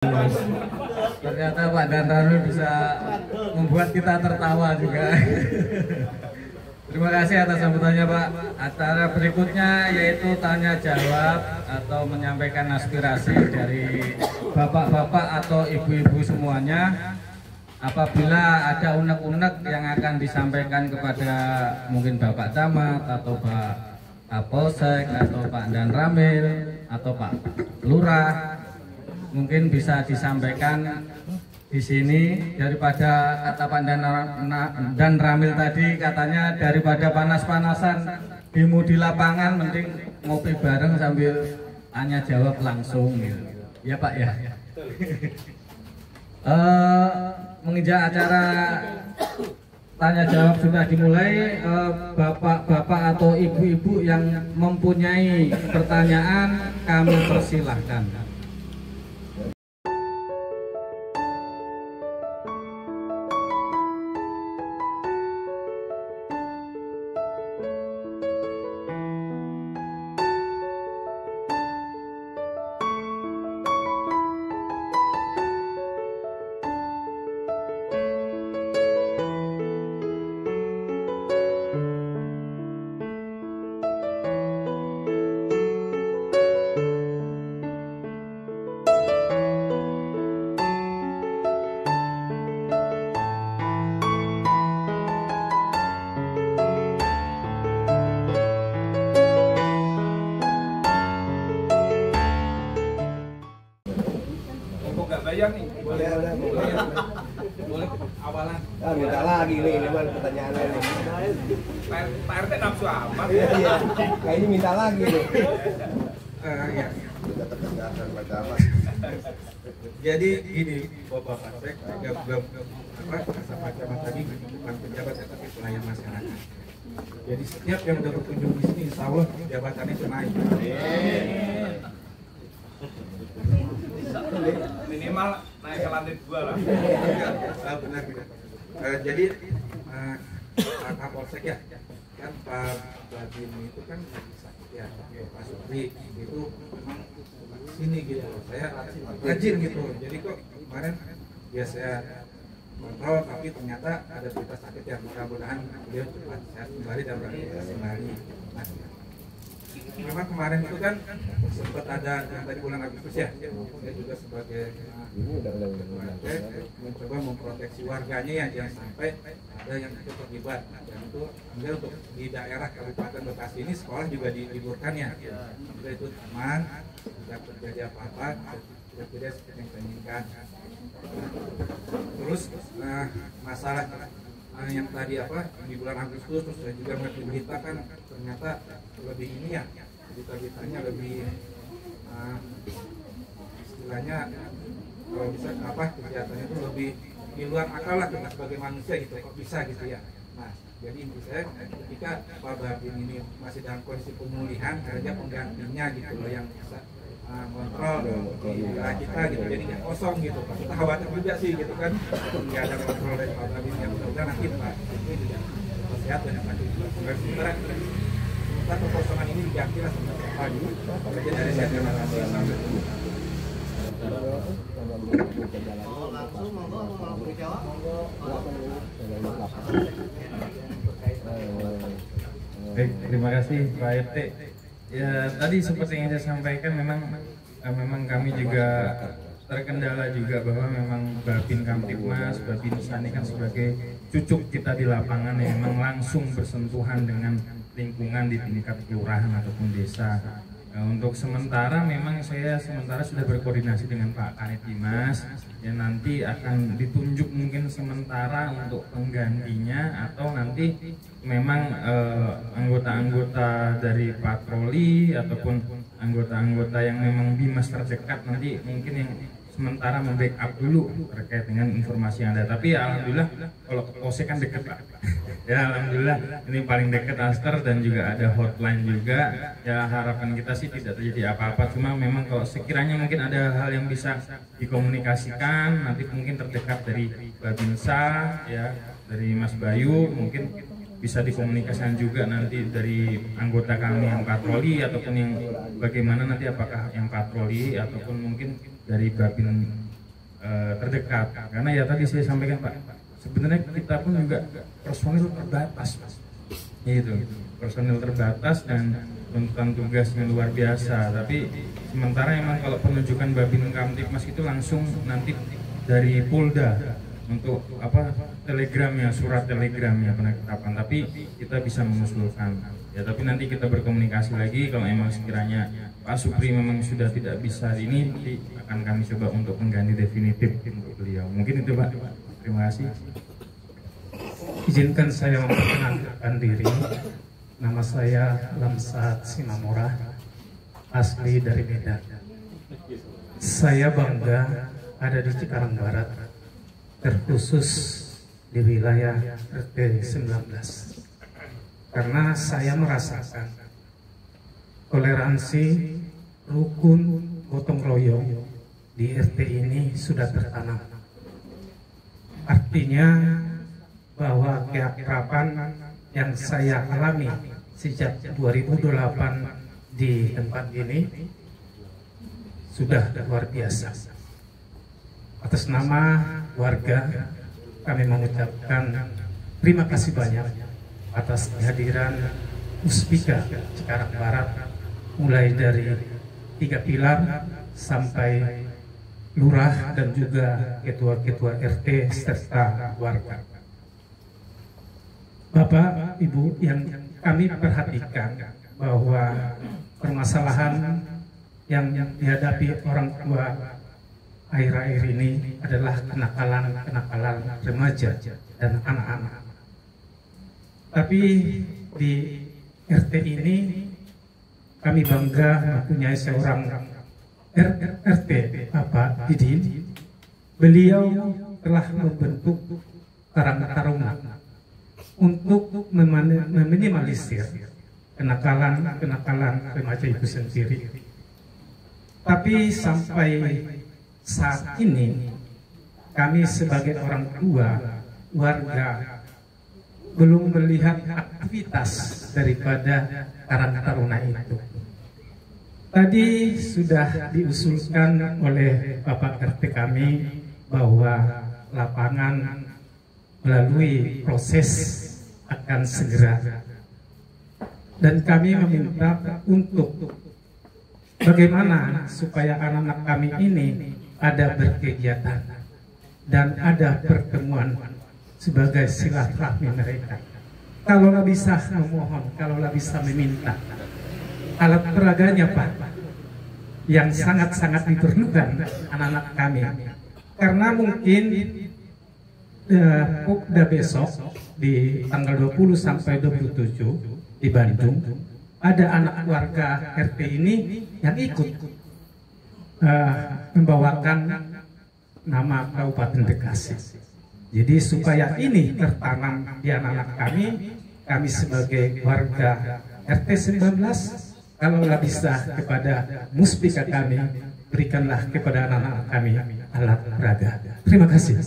Ternyata Pak Danranu bisa membuat kita tertawa juga. Terima kasih atas sambutannya Pak. Acara berikutnya yaitu tanya jawab atau menyampaikan aspirasi dari bapak-bapak atau ibu-ibu semuanya. Apabila ada unek-unek yang akan disampaikan kepada mungkin Bapak Camat atau Pak Kapolsek atau Pak Danramil atau Pak Lurah, mungkin bisa disampaikan di sini. Daripada kata Pak Danramil tadi katanya daripada panas-panasan demo di lapangan, mending ngopi bareng sambil tanya jawab langsung gitu. Ya Pak ya. Menginjak acara tanya jawab sudah dimulai, bapak-bapak atau ibu-ibu yang mempunyai pertanyaan kami persilahkan. Nih, boleh awalan. Minta lagi nih, ini mah pertanyaannya nih. Pak RT nafsu amat. Iya, kayaknya minta lagi nih. Ya. Jadi ini Bapak Pasek, rasa Camat tadi bukan pejabat tapi pelayan masyarakat. Jadi setiap yang udah berkunjung di sini, insya Allah jabatannya itu naik. Minimal naik ke lantai 2 lah. Benar. Jadi Pak Kapolsek ya, kan Pak Babin itu kan sakit ya, Pak Supri itu memang sini gitu. Saya rajin gitu. Jadi kok kemarin ya saya kontrol, tapi ternyata ada berita sakit yang mudah-mudahan beliau cepat sehat kembali dan beraktivitas kembali. Memang kemarin itu kan sempat ada yang tadi bulan Agustus ya, saya juga sebagai mencoba memproteksi warganya ya, jangan sampai ada yang ikut terlibat. Dan itu ambil untuk di daerah Kabupaten Bekasi ini sekolah juga diliburkan ya, juga itu aman, tidak terjadi apa-apa, tidak seperti yang saya inginkan. Terus masalah yang tadi di bulan Agustus, terus saya juga melihat di berita kan ternyata lebih ini ya, berita-beritanya lebih istilahnya kalau bisa kegiatannya itu lebih di luar akal lah kita sebagai manusia gitu, kok bisa gitu ya. Nah, jadi inti saya ketika Pak Babin ini masih dalam kondisi pemulihan, kerja penggantinya gitu loh yang bisa kontrol di wilayah kita gitu, jadi nggak kosong gitu. Kita khawatir juga sih gitu kan, nggak ada kontrol dari Pak Babin yang mudah-mudahan nanti Pak ini juga sehat dan maju. Sementara kekosongan ini diganti lah sama Pak Adi. Kerja dari saya terima kasih. Baik, terima kasih Pak RT. Ya tadi seperti yang saya sampaikan, memang kami juga terkendala juga bahwa memang Babin Kamtibmas, Babin Sani kan sebagai cucuk kita di lapangan yang memang langsung bersentuhan dengan lingkungan di tingkat kelurahan ataupun desa. Untuk sementara memang saya sudah berkoordinasi dengan Pak Kanit Dimas yang nanti akan ditunjuk mungkin sementara untuk penggantinya, atau nanti memang anggota-anggota dari patroli ataupun anggota-anggota yang memang Bimas terdekat nanti mungkin yang sementara membackup dulu terkait dengan informasi yang ada. Tapi ya alhamdulillah kalau ke Polsek kan dekat Pak. Ya alhamdulillah ini paling dekat Aster, dan juga ada hotline juga. Ya harapan kita sih tidak terjadi apa-apa, cuma memang kalau sekiranya mungkin ada hal yang bisa dikomunikasikan nanti mungkin terdekat dari Babinsa ya, dari Mas Bayu mungkin bisa dikomunikasikan juga nanti dari anggota kami yang patroli, ataupun yang bagaimana nanti apakah yang patroli ataupun mungkin dari Babin terdekat. Karena ya tadi saya sampaikan Pak, sebenarnya kita pun juga personil terbatas, Mas. Gitu, personil terbatas dan tuntutan tugasnya luar biasa. Tapi sementara emang kalau penunjukan Babin Kamtipmas itu langsung nanti dari Polda untuk apa telegramnya, surat telegramnya penetapan. Tapi kita bisa mengusulkan. Ya, tapi nanti kita berkomunikasi lagi kalau emang sekiranya Pak Supri memang sudah tidak bisa ini, nanti akan kami coba untuk mengganti definitif untuk beliau. Mungkin itu Pak. Terima kasih. Izinkan saya memperkenalkan diri. Nama saya Lamsat Simamora, asli dari Medan. Saya bangga ada di Cikarang Barat, terkhusus di wilayah RT 19. Karena saya merasakan toleransi, rukun, gotong royong di RT ini sudah tertanam. Artinya bahwa keakraban yang saya alami sejak 2008 di tempat ini sudah luar biasa. Atas nama warga kami mengucapkan terima kasih banyak atas kehadiran Muspika Cikarang Barat, mulai dari 3 pilar sampai lurah dan juga ketua-ketua RT serta warga. Bapak, Ibu, yang kami perhatikan bahwa permasalahan yang dihadapi orang tua akhir-akhir ini adalah kenakalan remaja dan anak-anak. Tapi di RT ini kami bangga mempunyai seorang RT, Bapak Didin. Beliau telah membentuk Karang Taruna untuk meminimalisir kenakalan remaja itu sendiri. Tapi sampai saat ini kami sebagai orang tua, warga, belum melihat aktivitas daripada Karang Taruna itu. Tadi sudah diusulkan oleh Bapak RT kami bahwa lapangan melalui proses akan segera. Dan kami meminta untuk bagaimana supaya anak-anak kami ini ada berkegiatan dan ada pertemuan sebagai silaturahmi mereka. Kalaulah bisa memohon, kalaulah bisa meminta alat peraganya Pak, yang sangat-sangat diperlukan anak-anak kami. Karena mungkin Pokda besok di tanggal 20 sampai 27 di Bandung ada anak warga RT ini yang ikut membawakan nama Kabupaten Bekasi. Jadi supaya ini tertanam di anak-anak kami sebagai warga RT 19, kalaulah bisa kepada Muspika kami, berikanlah kepada anak-anak kami alat peraga. Terima kasih.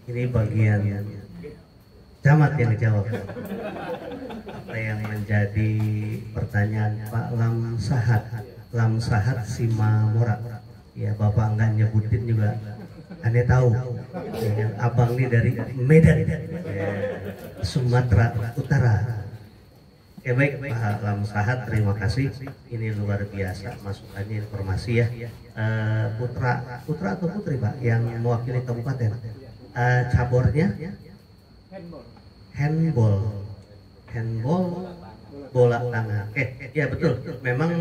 Ini bagian camat yang jawab. Apa yang menjadi pertanyaan Pak Lamsahat Simamora. Ya Bapak nggak nyebutin juga, Anda tahu. Ya, abang ini dari Medan, ya, Sumatera Utara. Oke baik Pak Lamsahat, terima kasih. Ini luar biasa masukannya, informasi ya. Putra atau putri Pak yang mewakili kabupaten? Cabornya? Handball, bola tangan. Ya betul. Memang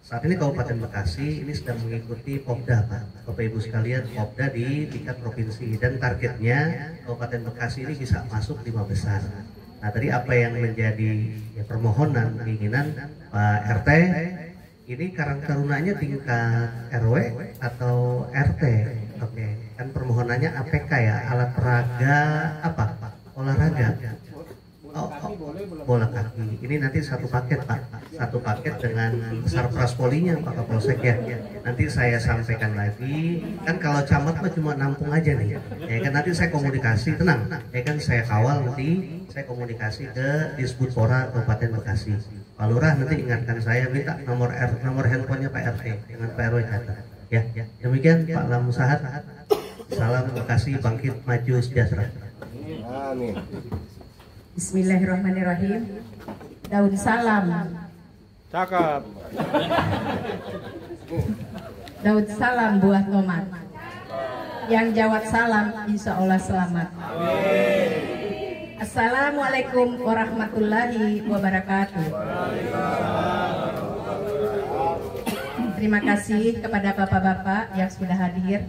saat ini Kabupaten Bekasi ini sedang mengikuti Popda Pak, Bapak Ibu sekalian, Popda di tingkat provinsi, dan targetnya Kabupaten Bekasi ini bisa masuk 5 besar. Nah tadi apa yang menjadi ya, permohonan, keinginan Pak RT, ini Karang Tarunanya tingkat RW atau RT? Oke, kan permohonannya APK ya, alat peraga apa? Olahraga. Bola kaki. Ini nanti satu paket Pak, satu paket dengan sarpras polinya Pak Kapolsek ya. Nanti saya sampaikan lagi. Kan kalau camat mah cuma nampung aja nih. Ya kan nanti saya komunikasi, tenang. Ya kan saya kawal nanti saya komunikasi ke Disbudpora Kabupaten Bekasi. Pak Lurah nanti ingatkan saya, minta nomor handphonenya Pak RT dengan Pak RW catat. Ya, demikian Pak Lamusahat. Salam Bekasi bangkit maju sejahtera. Amin. Bismillahirrahmanirrahim. Daun salam. Cakep. Daun salam buah tomat. Yang jawab salam insya Allah selamat. Assalamualaikum warahmatullahi wabarakatuh. Terima kasih kepada bapak-bapak yang sudah hadir,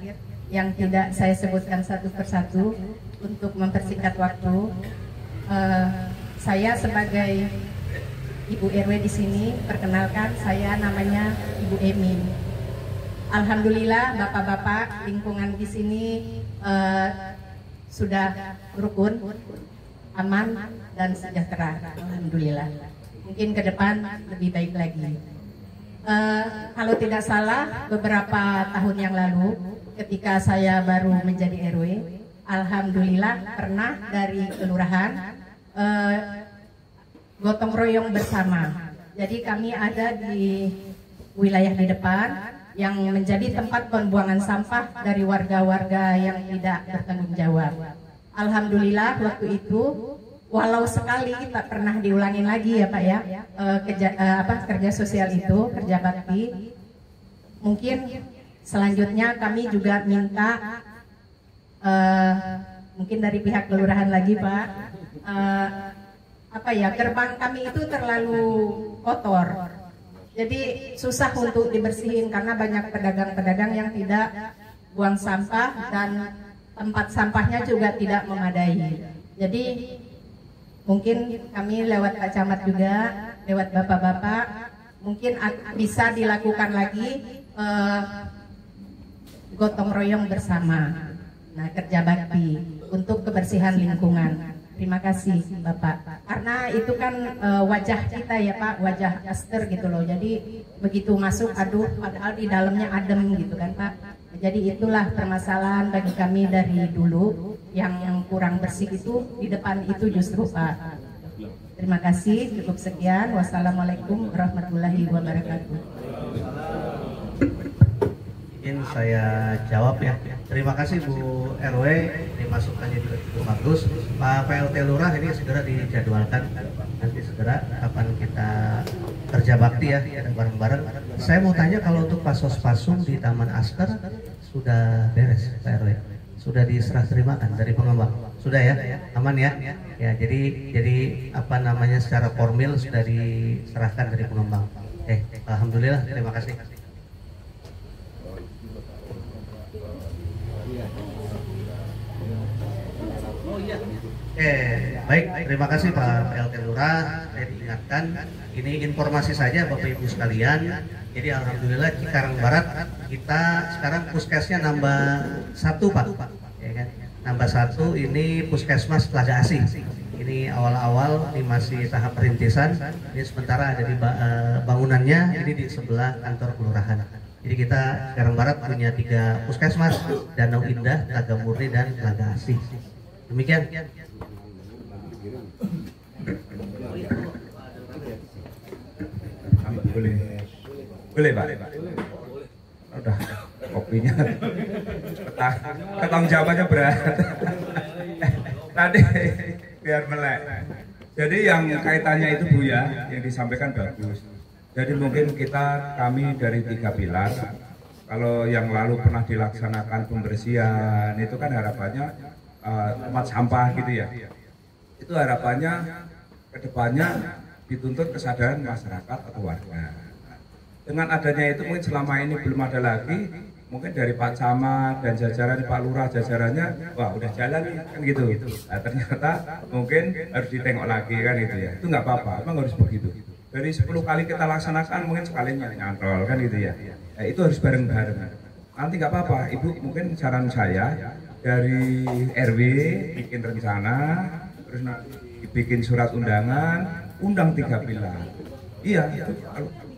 yang tidak saya sebutkan satu persatu untuk mempersingkat waktu. Saya sebagai Ibu RW di sini, perkenalkan saya namanya Ibu Emi. Alhamdulillah bapak-bapak lingkungan di sini sudah rukun, aman dan sejahtera. Alhamdulillah. Mungkin ke depan lebih baik lagi. Kalau tidak salah beberapa tahun yang lalu ketika saya baru menjadi RW, alhamdulillah pernah dari kelurahan gotong royong bersama. Jadi kami ada di wilayah di depan yang menjadi tempat pembuangan sampah dari warga-warga yang tidak bertanggung jawab. Alhamdulillah waktu itu walau sekali tak pernah diulangin lagi ya Pak ya, kerja sosial itu, kerja bakti. Mungkin selanjutnya kami juga minta mungkin dari pihak kelurahan lagi Pak, gerbang kami itu terlalu kotor. Jadi susah untuk dibersihin karena banyak pedagang-pedagang yang tidak buang sampah dan tempat sampahnya juga tidak memadai. Jadi mungkin kami lewat Pak Camat juga, lewat bapak-bapak, mungkin bisa dilakukan lagi gotong royong bersama. Nah, kerja bakti untuk kebersihan lingkungan. Terima kasih Bapak. Karena itu kan wajah kita ya Pak, wajah Aster gitu loh. Jadi begitu masuk, aduh, padahal di dalamnya adem gitu kan Pak. Jadi itulah permasalahan bagi kami dari dulu, yang kurang bersih itu di depan itu justru Pak. Terima kasih, cukup sekian. Wassalamualaikum warahmatullahi wabarakatuh. Ingin saya jawab ya. Terima kasih Bu RW, ini masukannya juga cukup bagus. Pak PLT Lurah ini segera dijadwalkan, nanti segera kapan kita kerja bakti ya, bareng-bareng. Saya mau tanya kalau untuk pasos-pasung di Taman Asker sudah beres Pak RW? Sudah diserah terimakan dari pengembang? Sudah ya? Aman ya? Ya, jadi apa namanya secara formil sudah diserahkan dari pengembang. Alhamdulillah, terima kasih. Baik, terima kasih Pak PLT Lurah. Saya diingatkan, ini informasi saja Bapak Ibu sekalian. Jadi alhamdulillah Cikarang Barat kita sekarang puskesnya nambah 1 Pak, ya kan? Nambah 1 ini puskesmas Telaga Asih. Ini awal-awal, ini masih tahap perintisan. Ini sementara ada di bangunannya, ini di sebelah kantor kelurahan. Jadi kita Cikarang Barat punya 3 puskesmas, Danau Indah, Telaga Murni dan Telaga Asih. Demikian. Boleh Pak. Udah kopinya. Ketang jawabannya berat. Tadi biar melek. Jadi yang kaitannya itu Bu ya, yang disampaikan bagus. Jadi mungkin kami dari 3 pilar. Kalau yang lalu pernah dilaksanakan pembersihan itu kan harapannya tempat sampah gitu ya. Itu harapannya kedepannya dituntut kesadaran masyarakat atau warga. Dengan adanya itu mungkin selama ini belum ada lagi, mungkin dari Pak Camat dan jajaran Pak Lurah jajarannya, wah udah jalan kan gitu. Nah, ternyata mungkin harus ditengok lagi kan gitu ya. Itu nggak apa-apa, emang harus begitu. Dari 10 kali kita laksanakan mungkin sekalinya nyantol kan gitu ya. Nah, itu harus bareng-bareng. Nanti nggak apa-apa, Ibu mungkin saran saya dari RW bikin rencana, terus nanti bikin surat undangan, undang 3 pilar. Iya, itu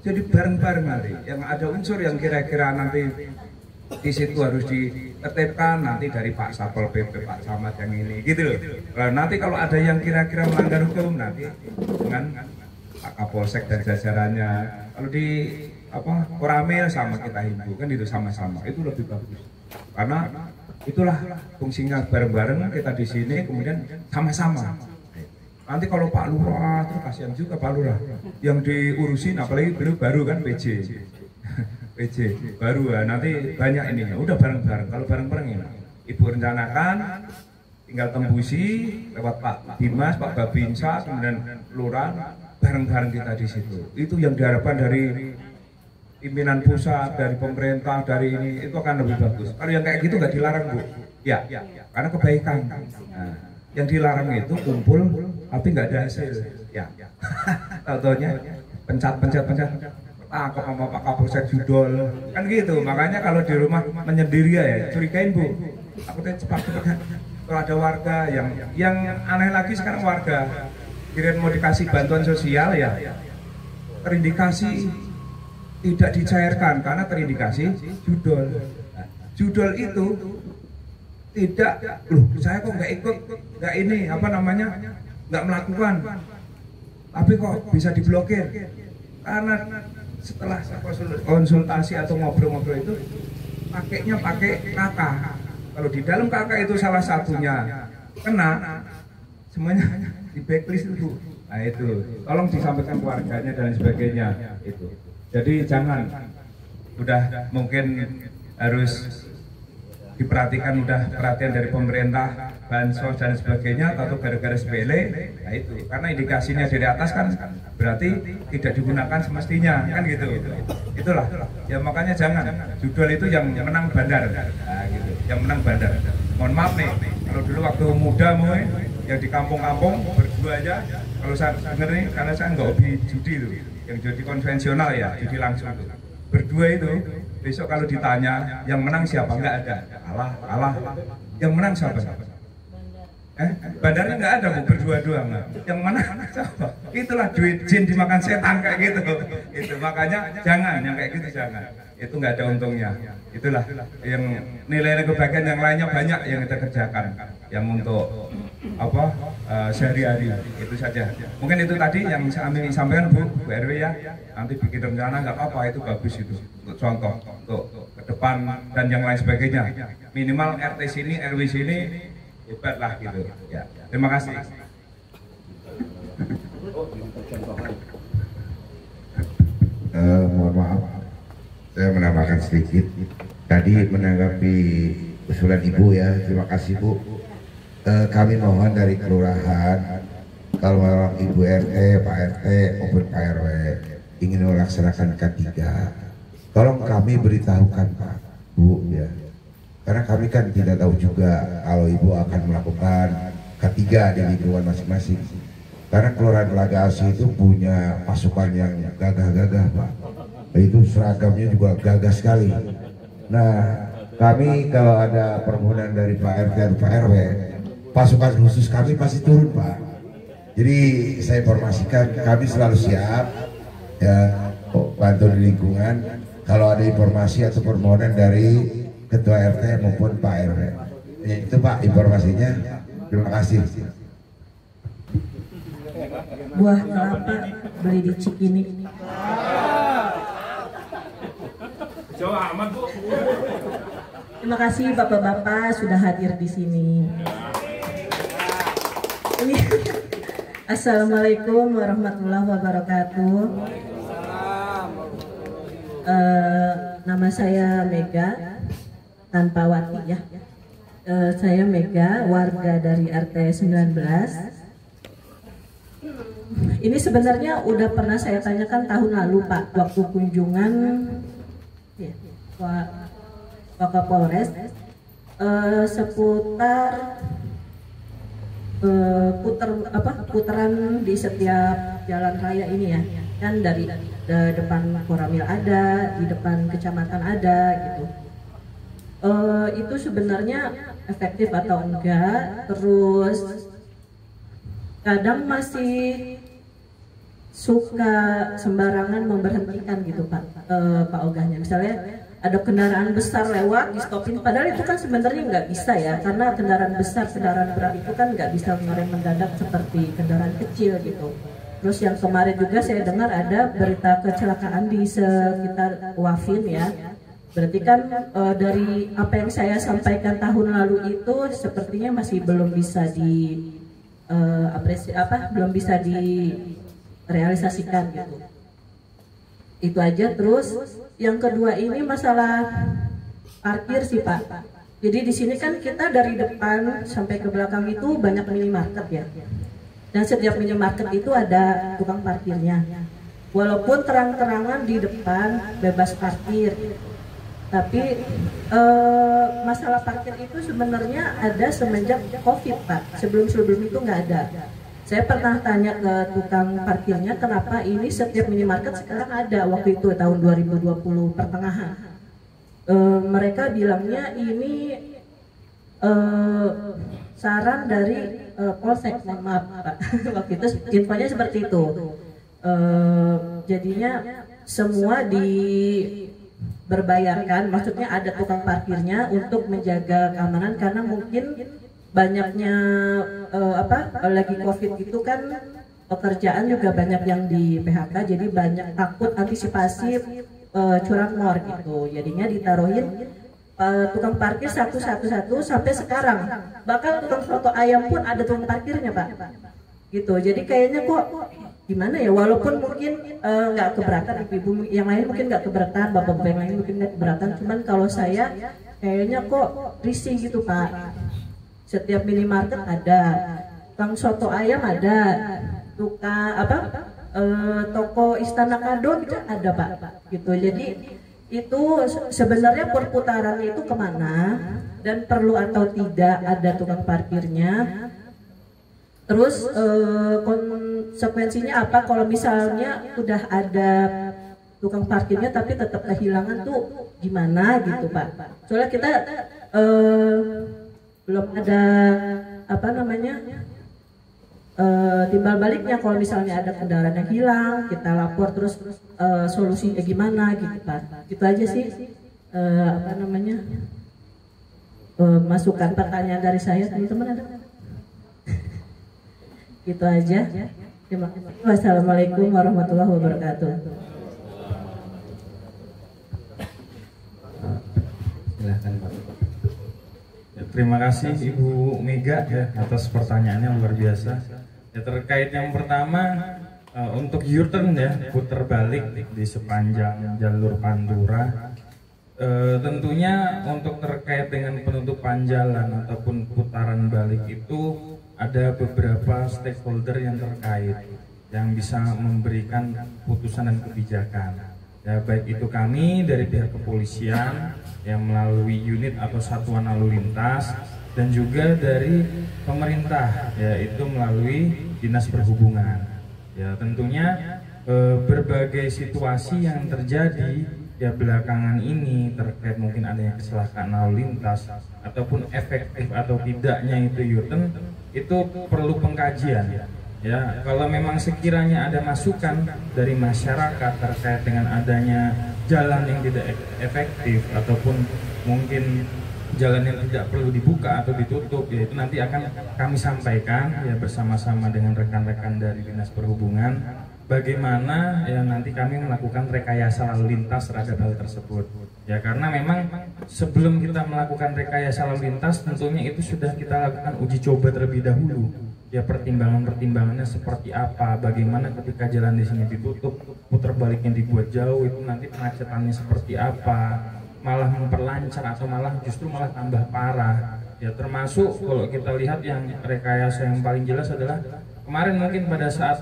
jadi bareng-bareng nanti. Yang ada unsur yang kira-kira nanti di situ harus ditertibkan nanti dari Pak Satpol PP, Pak Camat yang ini, gitu loh. Nanti kalau ada yang kira-kira melanggar hukum nanti dengan Pak Kapolsek dan jajarannya. Kalau di Koramil sama kita himbau kan itu sama-sama, itu lebih bagus. Karena itulah fungsinya bareng-bareng kita di sini, kemudian sama-sama. Nanti kalau Pak Lurah, terus kasihan juga Pak Lurah yang diurusin, apalagi beliau baru kan PJ baru ya, nanti banyak ininya. Udah bareng-bareng, kalau bareng-bareng ya. Ibu rencanakan, tinggal tembusi lewat Pak Dimas, Pak Babinsa, kemudian Lurah, bareng-bareng kita di situ. Itu yang diharapkan dari pimpinan pusat, dari pemerintah, dari ini, itu akan lebih bagus. Kalau yang kayak gitu nggak dilarang, Bu. Ya, karena kebaikan. Nah, yang dilarang itu kumpul, tapi nggak ada hasil. Ya, tahu-taunya pencet. Kok sama Pak Kapolsek judol, kan gitu. Makanya kalau di rumah menyendiri ya, curigain, Bu. Aku teh cepat. Kalau ada warga yang aneh lagi sekarang, warga kira mau dikasih bantuan sosial ya, terindikasi tidak dicairkan karena terindikasi judol. Judol itu tidak, saya kok nggak ikut, nggak ini nggak melakukan, tapi kok bisa diblokir karena setelah konsultasi atau ngobrol-ngobrol itu pakainya pakai KK. Kalau di dalam KK itu salah satunya kena, semuanya di backlist itu. Nah itu, tolong disampaikan keluarganya dan sebagainya itu. Jadi jangan, udah mungkin harus diperhatikan, udah perhatian dari pemerintah, bansos dan sebagainya, atau gara-gara sepele, nah itu. Karena indikasinya dari atas kan berarti tidak digunakan semestinya, kan gitu. Itulah, ya makanya jangan. Judul itu yang menang bandar, nah gitu, yang menang bandar. Mohon maaf nih, kalau dulu waktu muda yang di kampung-kampung berdua aja, kalau saya denger nih, karena saya nggak hobi judi itu, yang judi konvensional ya, judi langsung itu. Berdua itu, besok kalau ditanya yang menang siapa, nggak ada. Kalah. Yang menang siapa? Bandarnya nggak ada, Bu, berdua doang. Yang menang siapa? Itulah duit jin dimakan setan kayak gitu. Itu makanya jangan, yang kayak gitu jangan. Itu nggak ada untungnya. Itulah yang nilai kebahagiaan yang lainnya banyak yang kita kerjakan. Yang untuk sehari-hari, itu saja. Mungkin itu tadi yang kami sampaikan, Bu RW ya. Nanti bikin rencana nggak apa-apa, itu bagus itu untuk contoh, untuk ke depan dan yang lain sebagainya. Minimal RT sini, RW sini hebat lah gitu. Ya, terima kasih. Mohon maaf, saya menambahkan sedikit. Tadi menanggapi usulan Ibu ya, terima kasih Bu. Kami mohon dari kelurahan, kalau memang Ibu RT, Pak RT maupun Pak RW ingin melaksanakan K3, tolong kami beritahukan Pak, Bu ya. Karena kami kan tidak tahu juga kalau Ibu akan melakukan K3 di lingkungan masing-masing. Karena Kelurahan Telaga Asih itu punya pasukan yang gagah-gagah Pak. Itu seragamnya juga gagah sekali. Nah, kami kalau ada permohonan dari Pak RT dan Pak RW, pasukan khusus kami pasti turun Pak. Jadi saya informasikan kami selalu siap ya bantu di lingkungan kalau ada informasi atau permohonan dari Ketua RT maupun Pak RW. Ya, itu Pak informasinya. Terima kasih. Buah kelapa beli di Cikini. Jauh amat, Bu. Terima kasih Bapak-bapak sudah hadir di sini. Assalamualaikum warahmatullahi wabarakatuh. Nama saya Mega Tanpawati ya. Saya Mega, warga dari RT 19. Ini sebenarnya udah pernah saya tanyakan tahun lalu Pak, waktu kunjungan ya, Pak Kapolres seputar putaran di setiap jalan raya ini ya, kan dari depan Koramil ada, di depan kecamatan ada gitu. Itu sebenarnya efektif atau enggak? Terus kadang masih suka sembarangan memberhentikan gitu Pak Ogahnya. Misalnya ada kendaraan besar lewat, di stopin, padahal itu kan sebenarnya nggak bisa ya, karena kendaraan besar, kendaraan berat itu kan nggak bisa ngerem mendadak seperti kendaraan kecil gitu. Terus yang kemarin juga saya dengar ada berita kecelakaan di sekitar Wafin ya. Berarti kan dari apa yang saya sampaikan tahun lalu itu sepertinya masih belum bisa belum bisa direalisasikan gitu. Itu aja. Terus yang kedua ini masalah parkir sih Pak. Jadi di sini kan kita dari depan sampai ke belakang itu banyak minimarket ya. Dan setiap minimarket itu ada tukang parkirnya. Walaupun terang-terangan di depan bebas parkir, tapi masalah parkir itu sebenarnya ada semenjak COVID Pak. Sebelum itu nggak ada. Saya pernah tanya ke tukang parkirnya kenapa ini setiap minimarket sekarang ada, waktu itu tahun 2020 pertengahan. Mereka bilangnya ini saran dari Polsek, maaf Pak. Waktu itu infonya seperti itu. Jadinya semua berbayarkan, maksudnya ada tukang parkirnya untuk menjaga keamanan karena mungkin banyaknya lagi COVID itu kan pekerjaan juga banyak yang di PHK, jadi banyak takut antisipasi curanmor gitu. Jadinya ditaruhin tukang parkir satu sampai sekarang. Bahkan tukang soto ayam pun ada tukang parkirnya Pak. Gitu. Jadi kayaknya kok gimana ya, walaupun mungkin nggak keberatan, ibu-ibu yang lain mungkin nggak keberatan, bapak-bapak yang lain mungkin nggak keberatan, cuman kalau saya kayaknya kok risih gitu Pak. Setiap minimarket ada, tukang soto ayam ada, tukang toko Istana Kado itu ada Pak. Gitu. Jadi itu sebenarnya perputarannya itu kemana dan perlu atau tidak ada tukang parkirnya. Terus konsekuensinya apa kalau misalnya udah ada tukang parkirnya tapi tetap kehilangan tuh gimana gitu Pak. Soalnya kita belum ada timbal baliknya kalau misalnya ada kendaraan yang hilang, kita lapor terus solusinya gimana gitu Pak. Gitu aja sih masukan pertanyaan dari saya, teman-teman ada. Gitu aja. Terima kasih. Wassalamualaikum warahmatullahi wabarakatuh. Silahkan Pak. Ya, terima kasih Ibu Mega ya atas pertanyaannya luar biasa. Ya, terkait yang pertama untuk U-turn ya, putar balik di sepanjang jalur Pantura. Tentunya untuk terkait dengan penutupan jalan ataupun putaran balik itu ada beberapa stakeholder yang terkait yang bisa memberikan putusan dan kebijakan. Ya, baik itu kami dari pihak kepolisian yang melalui unit atau satuan lalu lintas dan juga dari pemerintah yaitu melalui Dinas Perhubungan. Ya, tentunya berbagai situasi yang terjadi ya belakangan ini terkait mungkin adanya kecelakaan lalu lintas ataupun efektif atau tidaknya itu U-turn itu perlu pengkajian ya. Kalau memang sekiranya ada masukan dari masyarakat terkait dengan adanya jalan yang tidak efektif ataupun mungkin jalan yang tidak perlu dibuka atau ditutup, ya itu nanti akan kami sampaikan ya bersama-sama dengan rekan-rekan dari Dinas Perhubungan bagaimana ya nanti kami melakukan rekayasa lalu lintas terhadap hal tersebut ya, karena memang sebelum kita melakukan rekayasa lalu lintas tentunya itu sudah kita lakukan uji coba terlebih dahulu ya, pertimbangan-pertimbangannya seperti apa, bagaimana ketika jalan di sini ditutup putar baliknya dibuat jauh itu nanti kemacetannya seperti apa, malah memperlancar atau malah justru malah tambah parah ya. Termasuk kalau kita lihat yang rekayasa yang paling jelas adalah kemarin mungkin pada saat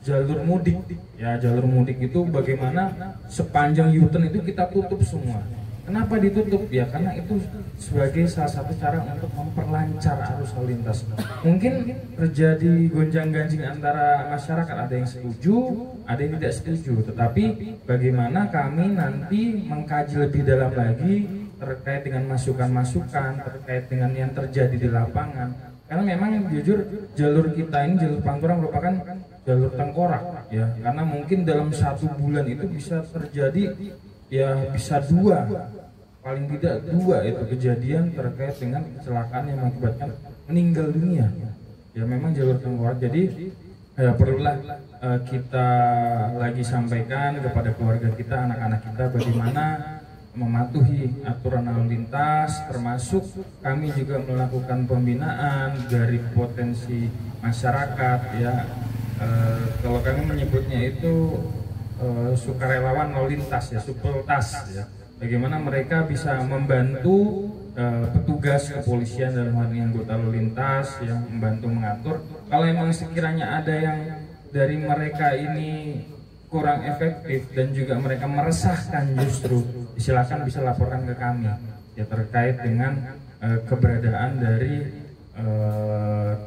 jalur mudik ya, jalur mudik itu bagaimana sepanjang U-turn itu kita tutup semua. Kenapa ditutup ya? Karena itu sebagai salah satu cara untuk memperlancar arus lalu lintas. Mungkin terjadi gonjang-ganjing antara masyarakat, ada yang setuju, ada yang tidak setuju. Tetapi bagaimana kami nanti mengkaji lebih dalam lagi terkait dengan masukan-masukan terkait dengan yang terjadi di lapangan. Karena memang jujur jalur kita ini, jalur Pantura merupakan jalur tengkorak ya. Karena mungkin dalam 1 bulan itu bisa terjadi ya bisa 2, paling tidak 2 itu kejadian terkait dengan kecelakaan yang mengakibatkan meninggal dunia ya, memang jalur tengkorak. Jadi perlulah kita lagi sampaikan kepada keluarga kita, anak-anak kita bagaimana mematuhi aturan lalu lintas, termasuk kami juga melakukan pembinaan dari potensi masyarakat ya. Kalau kami menyebutnya itu sukarelawan lalu lintas ya, supeltas ya. Bagaimana mereka bisa membantu petugas kepolisian dalam hal ini anggota lalu lintas yang membantu mengatur. Kalau memang sekiranya ada yang dari mereka ini kurang efektif dan juga mereka meresahkan, justru silakan bisa laporkan ke kami ya terkait dengan keberadaan dari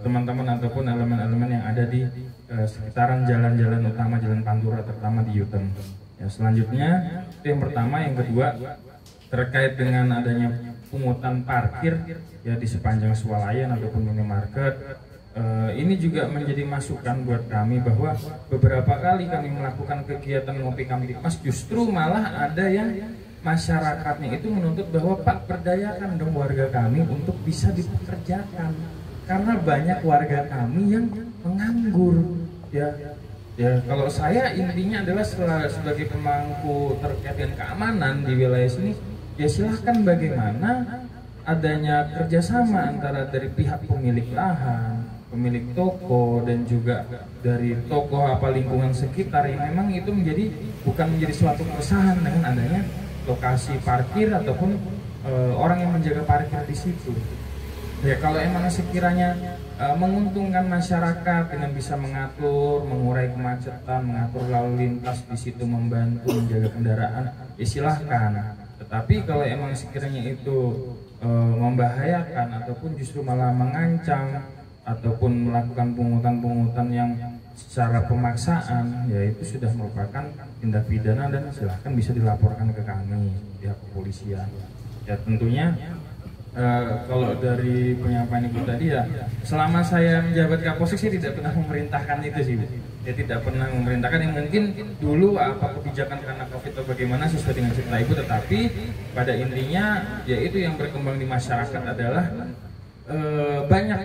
teman-teman ataupun elemen-elemen yang ada di sekitaran jalan-jalan utama, jalan Pantura terutama di U-turn. Ya, selanjutnya itu yang pertama. Yang kedua terkait dengan adanya pungutan parkir ya di sepanjang swalayan ataupun minimarket. Ini juga menjadi masukan buat kami bahwa beberapa kali kami melakukan kegiatan ngopi kamtipmas justru malah ada yang masyarakatnya itu menuntut bahwa Pak, perdayakan dong warga kami untuk bisa dipekerjakan karena banyak warga kami yang menganggur ya. Ya, kalau saya intinya adalah sebagai pemangku terkait dengan keamanan di wilayah sini, ya silahkan bagaimana adanya kerjasama antara dari pihak pemilik lahan, pemilik toko, dan juga dari toko apa lingkungan sekitar yang memang itu bukan menjadi suatu keresahan dengan adanya lokasi parkir ataupun orang yang menjaga parkir di situ. Ya kalau emang sekiranya menguntungkan masyarakat dengan bisa mengatur, mengurai kemacetan, mengatur lalu lintas di situ, membantu menjaga kendaraan, ya silahkan. Tetapi kalau emang sekiranya itu membahayakan ataupun justru malah mengancam ataupun melakukan pungutan-pungutan yang secara pemaksaan, ya itu sudah merupakan tindak pidana dan silahkan bisa dilaporkan ke kami pihak kepolisian. Ya tentunya kalau dari penyampaian Ibu tadi ya, selama saya menjabat Kapolsek saya tidak pernah memerintahkan itu sih Bu. Ya tidak pernah memerintahkan, yang mungkin dulu apa kebijakan karena Covid atau bagaimana sesuai dengan cerita Ibu, tetapi pada intinya ya itu yang berkembang di masyarakat adalah banyak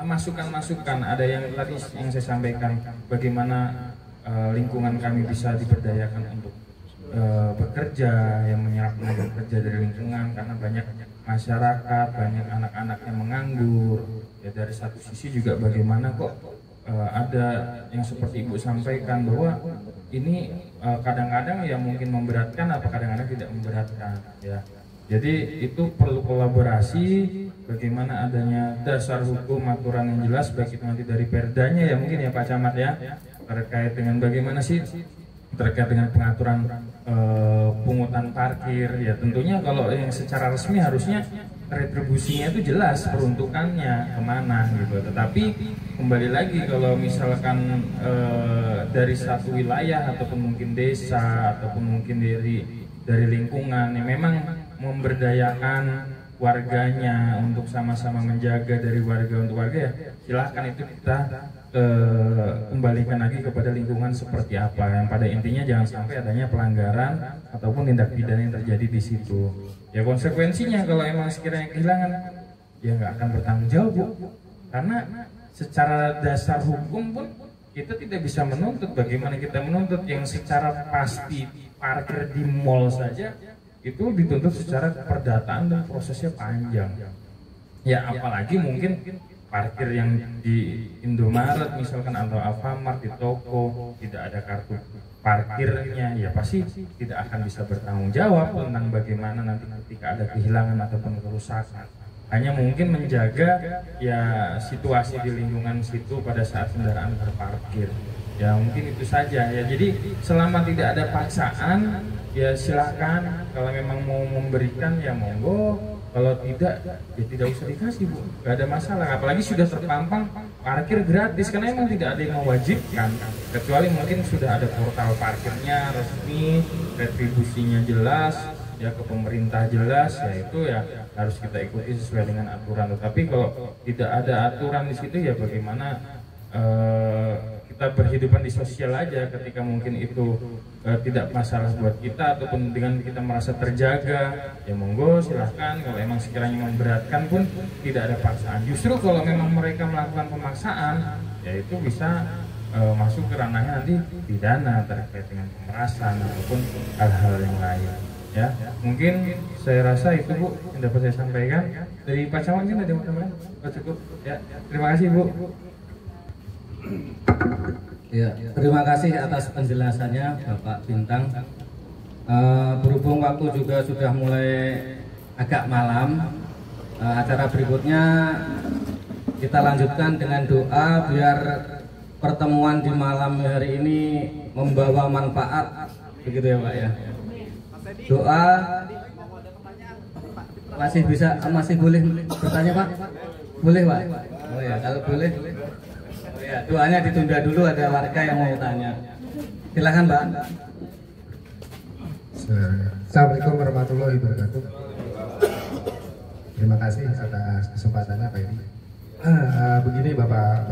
masukan-masukan. Ada yang tadi yang saya sampaikan bagaimana lingkungan kami bisa diberdayakan untuk bekerja, yang menyerap tenaga kerja dari lingkungan karena banyak masyarakat, banyak anak-anak yang menganggur. Ya dari satu sisi juga bagaimana kok ada yang seperti Ibu sampaikan bahwa ini kadang-kadang ya mungkin memberatkan, apa kadang-kadang tidak memberatkan ya. Jadi itu perlu kolaborasi, bagaimana adanya dasar hukum, aturan yang jelas, baik itu nanti dari perdanya ya mungkin ya Pak Camat ya, terkait dengan bagaimana sih terkait dengan pengaturan pungutan parkir. Ya tentunya kalau yang secara resmi harusnya retribusinya itu jelas peruntukannya kemana gitu. Tetapi kembali lagi kalau misalkan dari satu wilayah ataupun mungkin desa ataupun mungkin dari lingkungan yang memang memberdayakan warganya untuk sama-sama menjaga dari warga untuk warga, ya silahkan itu kita kembalikan lagi kepada lingkungan seperti apa. Yang pada intinya jangan sampai adanya pelanggaran ataupun tindak pidana yang terjadi di situ. Ya konsekuensinya kalau emang sekiranya kehilangan, ya nggak akan bertanggung jawab Bu. Karena secara dasar hukum pun kita tidak bisa menuntut. Bagaimana kita menuntut yang secara pasti parkir di mall saja itu dituntut secara perdataan dan prosesnya panjang. Ya apalagi mungkin parkir yang di Indomaret misalkan atau Alfamart, di toko tidak ada kartu parkirnya, ya pasti tidak akan bisa bertanggung jawab tentang bagaimana nanti ketika ada kehilangan ataupun kerusakan. Hanya mungkin menjaga ya situasi di lingkungan situ pada saat kendaraan terparkir. Ya mungkin itu saja ya. Jadi selama tidak ada paksaan ya silakan, kalau memang mau memberikan ya monggo, kalau tidak ya tidak usah dikasih Bu, gak ada masalah. Apalagi sudah terpampang parkir gratis, karena emang tidak ada yang mewajibkan, kecuali mungkin sudah ada portal parkirnya resmi, retribusinya jelas ya ke pemerintah jelas, ya itu ya harus kita ikuti sesuai dengan aturan. Tetapi kalau tidak ada aturan di situ ya bagaimana kita berhidupan di sosial aja ketika mungkin itu tidak masalah buat kita ataupun dengan kita merasa terjaga, ya monggo silahkan. Kalau emang sekiranya memberatkan pun tidak ada paksaan. Justru kalau memang mereka melakukan pemaksaan, ya itu bisa masuk ke ranahnya nanti pidana terkait dengan pemerasan ataupun hal-hal yang lain. Ya, mungkin saya rasa itu Bu yang dapat saya sampaikan dari Pak Camat. Ini ada teman-teman, cukup ya. Terima kasih Bu. Ya, terima kasih atas penjelasannya Bapak Bintang. Berhubung waktu juga sudah mulai agak malam, acara berikutnya kita lanjutkan dengan doa biar pertemuan di malam hari ini membawa manfaat, begitu ya Pak ya. Doa masih boleh bertanya Pak? Boleh Pak? Oh ya, kalau boleh. Oh ya, doanya ditunda dulu, ada warga yang mau tanya. Silakan Pak. Assalamualaikum warahmatullahi wabarakatuh. Terima kasih atas kesempatannya Pak ini. Begini Bapak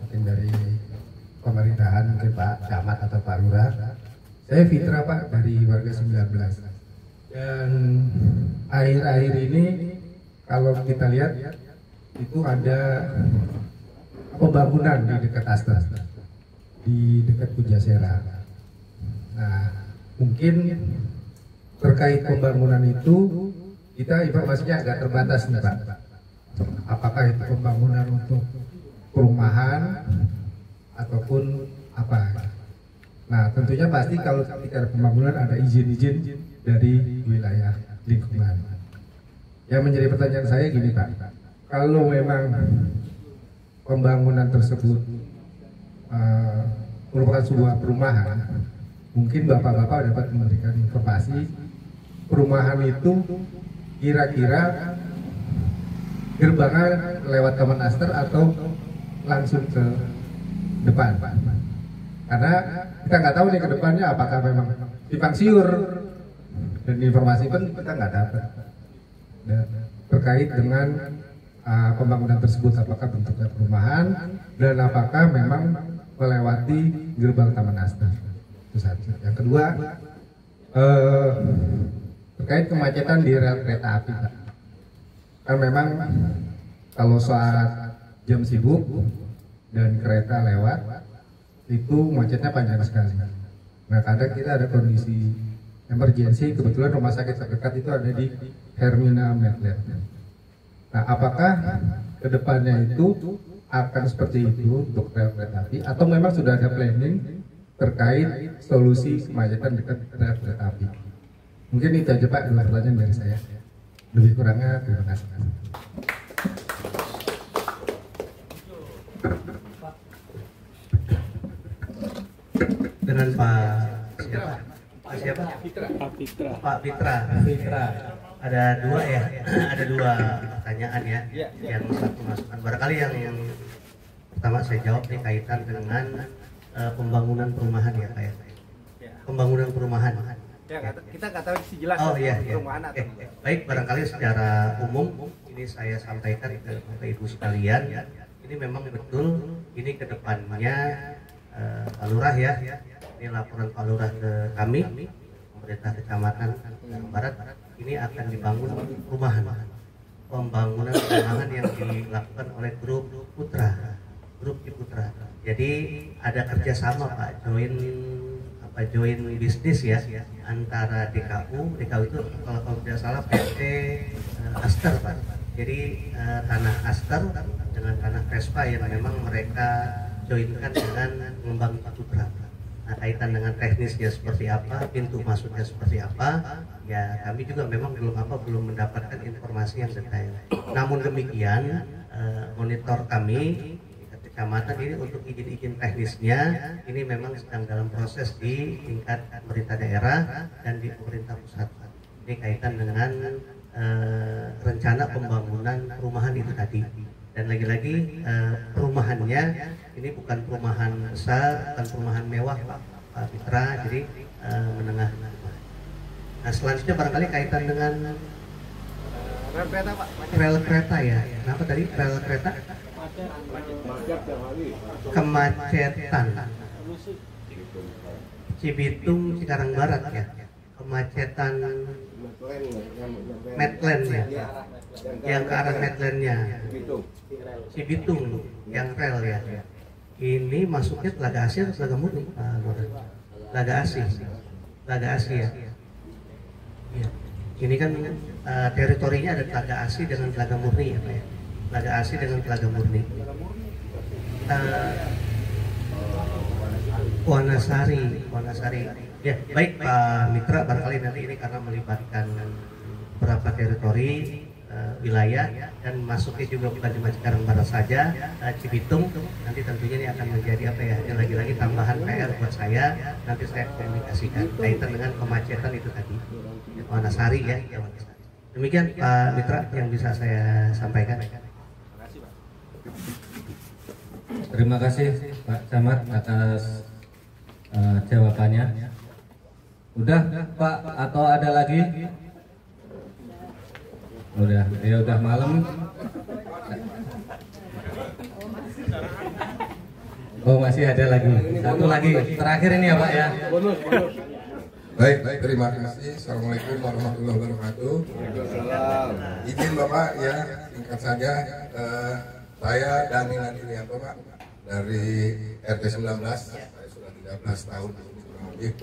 mungkin dari pemerintahan, mungkin Pak Camat atau Pak Lurah. Saya Fitra Pak dari warga 19. Dan akhir-akhir ini kalau kita lihat itu ada pembangunan di dekat Aster, di dekat Pujasera. Nah, mungkin terkait pembangunan itu kita informasinya agak terbatas nih Pak. Apakah itu pembangunan untuk perumahan ataupun apa? Nah, tentunya pasti kalau ketika ada pembangunan ada izin-izin dari wilayah lingkungan. Yang menjadi pertanyaan saya gini Pak, kalau memang pembangunan tersebut merupakan sebuah perumahan, mungkin Bapak-Bapak dapat memberikan informasi perumahan itu kira-kira gerbangnya lewat Taman Aster atau langsung ke depan Pak? Karena kita nggak tahu nih ke depannya apakah memang simpang siur, dan informasi pun kita nggak dapat. Dan terkait dengan pembangunan tersebut, apakah bentuknya perumahan dan apakah memang melewati gerbang Taman Aster. Itu satu. Yang kedua, terkait kemacetan di rel kereta api Pak. Kan memang kalau saat jam sibuk dan kereta lewat itu macetnya panjang sekali. Nah, kadang kita ada kondisi emergensi, kebetulan rumah sakit terdekat itu ada di Hermina Medland. Nah, apakah kedepannya itu akan seperti itu untuk rel kereta api atau memang sudah ada planning terkait solusi kemacetan dekat rel kereta api? Mungkin itu aja Pak, dua pertanyaan dari saya. Lebih kurangnya terima kasih. Dengan Pak siapa? Pak Fitra. Ada dua ya, ada dua pertanyaan ya. Yang satu masukan. Barangkali yang pertama saya jawab nih kaitan dengan pembangunan perumahan ya Pak ya. Pembangunan perumahan. Ya, kita nggak tahu isi jelas perumahan atau baik, barangkali secara umum ini saya sampaikan ke Bapak Ibu sekalian. Ini memang betul ini kedepannya Pak Lurah ya. Ini laporan Pak Lurah ke kami, pemerintah Kecamatan Barat. Ini akan dibangun perumahan, pembangunan perumahan yang dilakukan oleh grup Ciputra. Jadi ada kerjasama Pak, join bisnis ya antara DKU itu kalau tidak salah PT Aster Pak. Jadi tanah Aster dengan tanah Vespa yang memang mereka joinkan dengan membangun Ciputra. Nah, kaitan dengan teknisnya seperti apa, pintu masuknya seperti apa, ya kami juga memang belum mendapatkan informasi yang detail. Namun demikian monitor kami kecamatan ini untuk izin teknisnya ini memang sedang dalam proses di tingkat pemerintah daerah dan di pemerintah pusat. Ini kaitan dengan rencana pembangunan perumahan itu tadi. Dan lagi-lagi perumahannya ini bukan perumahan besar, bukan perumahan mewah Pak Fitra, jadi menengah. Nah, selanjutnya barangkali kaitan dengan rel kereta Pak. Rel kereta ya. Kenapa tadi rel kereta? Kemacetan. Cibitung Cikarang Barat ya. Kemacetan Medland ya. Yang ke arah Medlandnya. Cibitung yang rel ya. Ini masuknya Telaga Asih atau Telaga Murni? Telaga Asih. Telaga Asih ya. Ya. Ini kan teritorinya ada Telaga Asih dengan Telaga Murni ya Pak ya. Telaga Asih dengan Telaga Murni. Wanasari. Ya, baik Pak Mitra, barangkali nanti ini karena melibatkan beberapa teritori wilayah dan masuknya juga bukan cuma Cikarang Barat saja, Cibitung, nanti tentunya ini akan menjadi apa ya, yang lagi-lagi tambahan PR buat saya, nanti saya komunikasikan kaitan dengan kemacetan itu tadi, Wanasari ya. Demikian Pak Mitra yang bisa saya sampaikan. Terima kasih Pak Camat atas jawabannya. Udah Pak atau ada lagi? Udah, ya udah malam. Oh masih ada lagi, satu lagi, terakhir ini ya Pak ya. Baik, terima kasih. Assalamualaikum warahmatullahi wabarakatuh. Izin Bapak ya, singkat saja. Saya Dani Nadirianto Pak, dari RT 19. Saya sudah 13 tahun kurang lebih.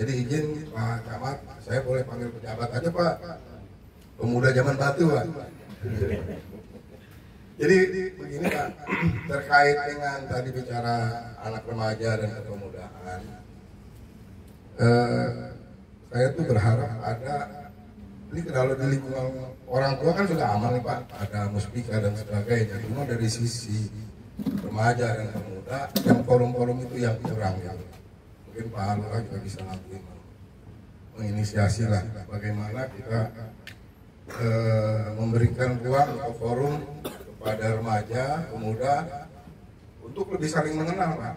Jadi izin Pak Camat, saya boleh panggil pejabat aja Pak. Pemuda zaman batu Pak. Jadi begini Pak, terkait dengan tadi bicara anak remaja dan kepemudaan, saya tuh berharap ada, ini kalau di lingkungan orang tua kan sudah aman nih Pak, ada muspika dan sebagainya, cuma dari sisi remaja dan pemuda, yang forum-forum itu yang kurang ya. Mungkin Pak Lurah juga bisa nanti menginisiasi lah bagaimana kita memberikan ruang atau forum kepada remaja, pemuda untuk lebih saling mengenal Pak.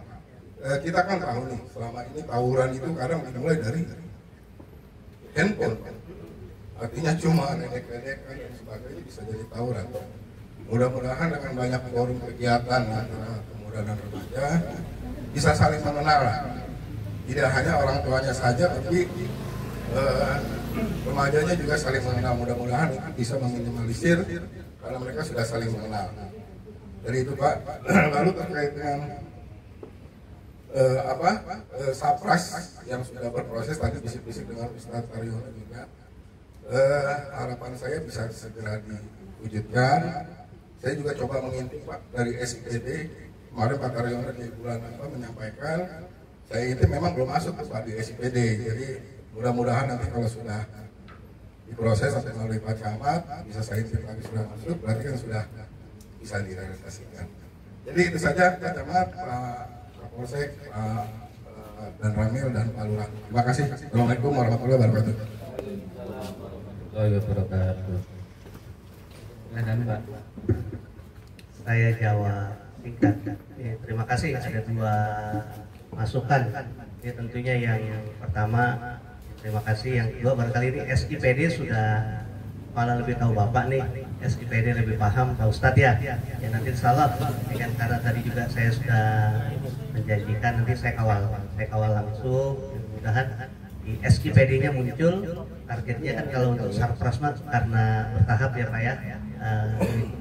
Kita kan tahu nih, selama ini tawuran itu kadang dimulai dari handphone. Artinya cuma ledek-ledekan dan sebagainya bisa jadi tawuran. Mudah-mudahan dengan banyak forum kegiatan antara pemuda dan remaja bisa saling mengenal. Tidak hanya orang tuanya saja, tapi remajanya juga saling mengenal. Mudah-mudahan itu bisa meminimalisir karena mereka sudah saling mengenal. Dari itu Pak, lalu terkait dengan Sapras yang sudah berproses tadi bisik-bisik dengan Ustadz Taryono juga, harapan saya bisa segera diwujudkan. Saya juga coba mengintip Pak dari SIPD kemarin Pak Taryono di bulan menyampaikan, saya itu memang belum masuk Pak di SIPD, jadi mudah-mudahan nanti kalau sudah diproses sampai melalui Pak Camat bisa saya intip lagi sudah masuk, berarti kan sudah bisa direalisasikan. Jadi itu saja Pak Camat, Pak Kapolsek, dan Ramil dan Pak Lurah. Terima kasih. Assalamualaikum warahmatullahi wabarakatuh. Pak. Saya jawab singkat. Ya, terima kasih. Ada dua masukan. Ya, tentunya yang pertama terima kasih. Yang kedua barangkali ini SIPD sudah malah lebih tahu Bapak nih. SIPD lebih paham Pak Ustadz ya. Ya nanti salah. Ya, karena tadi juga saya sudah menjanjikan nanti saya kawal langsung. Mudah-mudahan di SIPD-nya muncul. Targetnya kan kalau untuk Sarprasma karena bertahap ya Pak ya,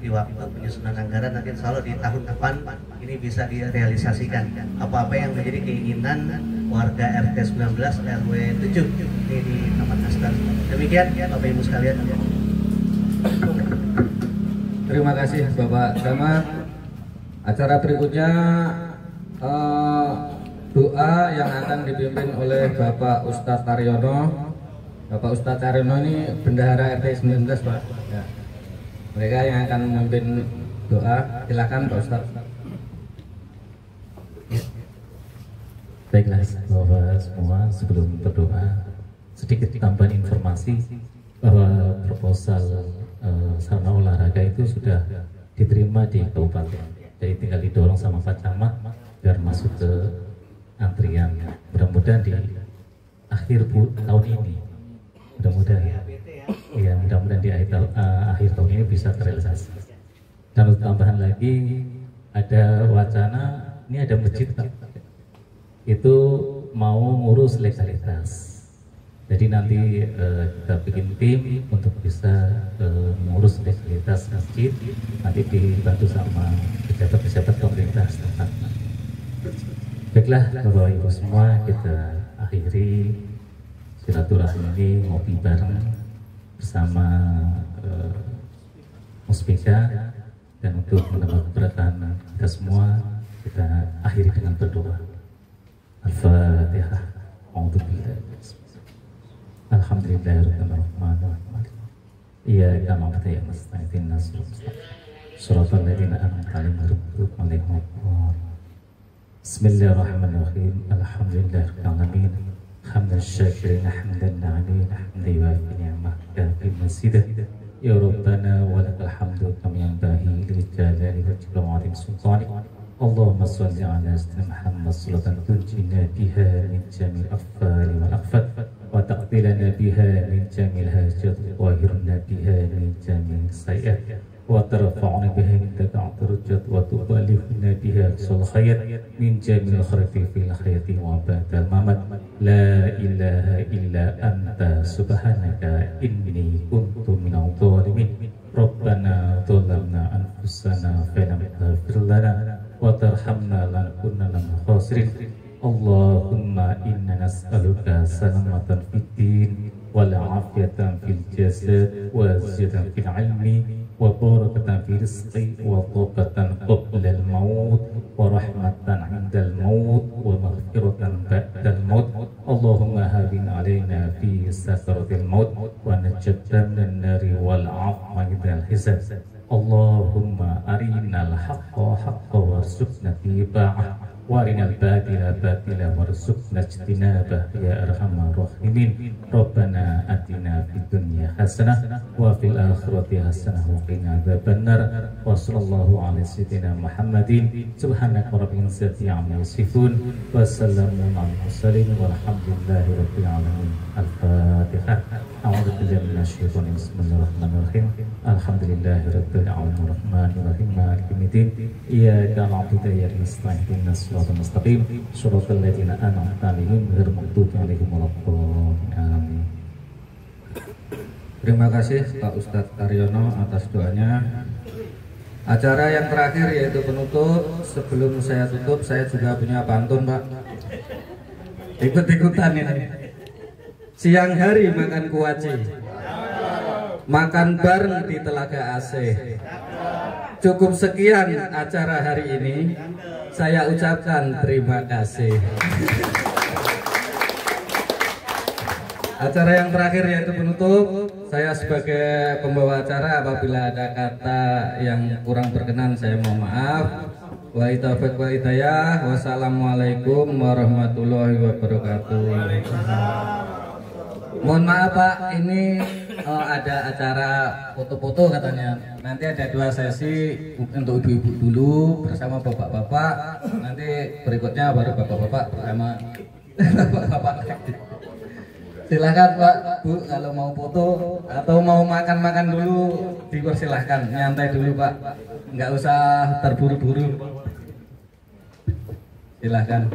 di waktu penyusunan anggaran nanti insya Allah di tahun depan ini bisa direalisasikan apa-apa yang menjadi keinginan warga RT 19 RW 7 ini di Taman Astar. Demikian Bapak Ibu sekalian. Terima kasih Bapak Camat. Acara berikutnya doa yang akan dipimpin oleh Bapak Ustadz Taryono. Bapak Ustadz Taryono ini bendahara RT 19 Pak ya. Mereka yang akan memimpin doa, silakan Pak Ustadz. Baiklah Bapak semua, sebelum berdoa sedikit tambahan informasi bahwa proposal sarana olahraga itu sudah diterima di kabupaten, jadi tinggal didorong sama Pak Camat biar masuk ke antrian. Mudah-mudahan di akhir tahun ini, mudah-mudahan di akhir tahun ini bisa terrealisasi. Dan untuk tambahan lagi, ada wacana ini ada masjid itu mau ngurus legalitas. Jadi nanti kita bikin tim untuk bisa mengurus legalitas masjid, nanti dibantu sama pejabat-pejabat pemerintah setempat. Baiklah Bapak Ibu semua, kita akhiri silaturahmi ini, ngopi bareng bersama Muspika, dan untuk menambah keberkahan kita semua kita akhiri dengan berdoa. Al-Fatihah. Alhamdulillahirrahmanirrahim. Iyyaka na'budu wa iyyaka nasta'in. Shiratal ladzina an'amta 'alaihim. Bismillahirrahmanirrahim. Alhamdulillahirabbil alamin. Hamdan syakirin hamdan na'min hamdan yuwafi ni'maka fi masjidah. Ya Rabbana wa lakal hamdu kama yanbaghi li jalali wajhika wa 'azimi sultanik. Allahumma shalli ala sayyidina Muhammad salatan tunjina biha min jamil afali wal akhfat wa taqbilana biha min jamil hajat wa hirna biha min jamil sayyat wa tarfa'na biha indaka darajat wa tubalighna biha sul khayat min jamil khairati fil hayati wa ba'dal mamat. La ilaha illa anta subhanaka inni kuntu minadh dhalimin. Rabbana dhalamna anfusana fa lam taghfir lana wa tarhamna lanakunanna minal khasirin. Allahumma inna nas'aluka salamatan fid din wal afiyatan fil jasad wa ziyadatan fil ilmi wa barakatan fil rizqi wa tawbatan qabla al maut wa rahmatan 'indal maut wa maghfiratan ba'dal maut. Allahumma hawin 'alaina fi sakaratil maut wa najjatan minan nari wal 'afwa 'indal hisab. Allahumma arinal haqqa haqqa warzuqna ittiba'ah wa arinal batila batila warzuqna ijtinabah ya arhamar rahimin. Rabbana atina fid dunya hasanah wa fil akhirati hasanah wa qina adzabannar. Wa sallallahu ala sayyidina Muhammadin subhanaka rabbil izzati amma yasifun wa sallamun alal mursalin walhamdulillahi rabbil alamin. Al-Fatihah. A'udzu billahi minasyaitonir rajim. Bismillahirrahmanirrahim. Alhamdulillahi rabbil alamin arrahmanir rahim maliki yaumiddin. Iyyaka na'budu wa iyyaka nasta'in ihdinas siratal mustaqim siratal ladzina an'amta 'alaihim ghairil maghdubi 'alaihim waladdallin. Amin. Terima kasih Pak Ustadz Taryono atas doanya. Acara yang terakhir yaitu penutup. Sebelum saya tutup, saya juga punya pantun Pak. Ikut-ikutan ini. Siang hari makan kuaci, makan bareng di Telaga AC. Cukup sekian acara hari ini. Saya ucapkan terima kasih. Acara yang terakhir yaitu penutup. Saya sebagai pembawa acara, apabila ada kata yang kurang berkenan saya mohon maaf. Wa itafaq wa hidayah. Wassalamualaikum warahmatullahi wabarakatuh. Mohon maaf Pak, ini ada acara foto-foto katanya. Nanti ada 2 sesi untuk ibu-ibu dulu bersama bapak-bapak. Nanti berikutnya baru bapak-bapak bersama bapak-bapak. Silakan Pak, Bu, kalau mau foto atau mau makan-makan dulu dipersilahkan, nyantai dulu Pak, nggak usah terburu-buru. Silahkan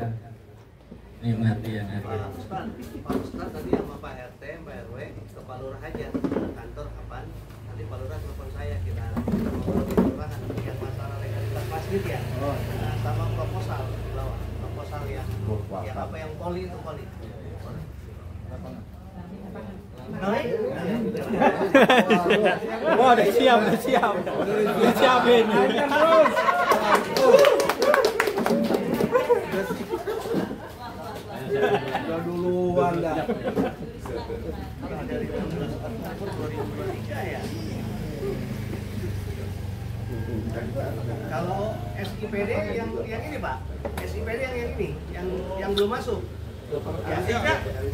nikmati yang ada. Pak Ustadz tadi sama Pak RT, Pak RW ke Pak Lurah aja, kantor kapan? Nanti Pak Lurah telepon saya, kita ngobrol di kelurahan yang masalah legalitas masjid ya. Nah, sama proposal di bawah, proposal yang apa yang poli itu poli. Wah, udah siap ini. Udah duluan dah. Kalau SIPD yang ini Pak, SIPD yang ini, yang belum masuk.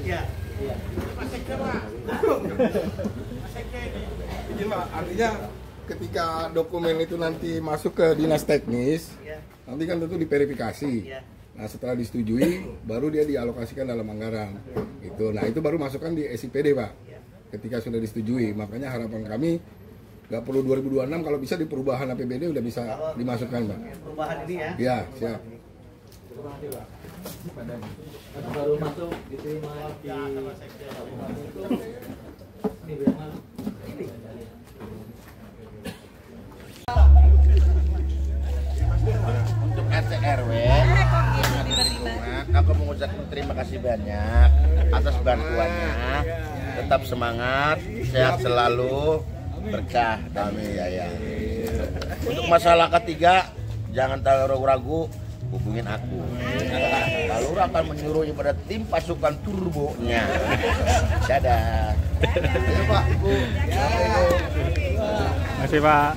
Ya. Izin Pak, artinya ketika dokumen itu nanti masuk ke dinas teknis, nanti kan tentu diverifikasi. Nah setelah disetujui, baru dia dialokasikan dalam anggaran. Gitu. Nah itu baru masukkan di SIPD Pak. Ketika sudah disetujui, makanya harapan kami nggak perlu 2026, kalau bisa di perubahan APBD udah bisa dimasukkan Pak. Perubahan ini ya? Ya, siap. Baru masuk diterima di untuk RT RW aku mengucapkan terima kasih banyak atas bantuannya. Tetap semangat, sehat selalu, berkah kami ya. Untuk masalah ketiga, jangan ragu-ragu, hubungin aku. Lalu akan menyuruhnya pada tim pasukan turbonya. Dadah. Ayo Pak, Ibu. Terima kasih Pak.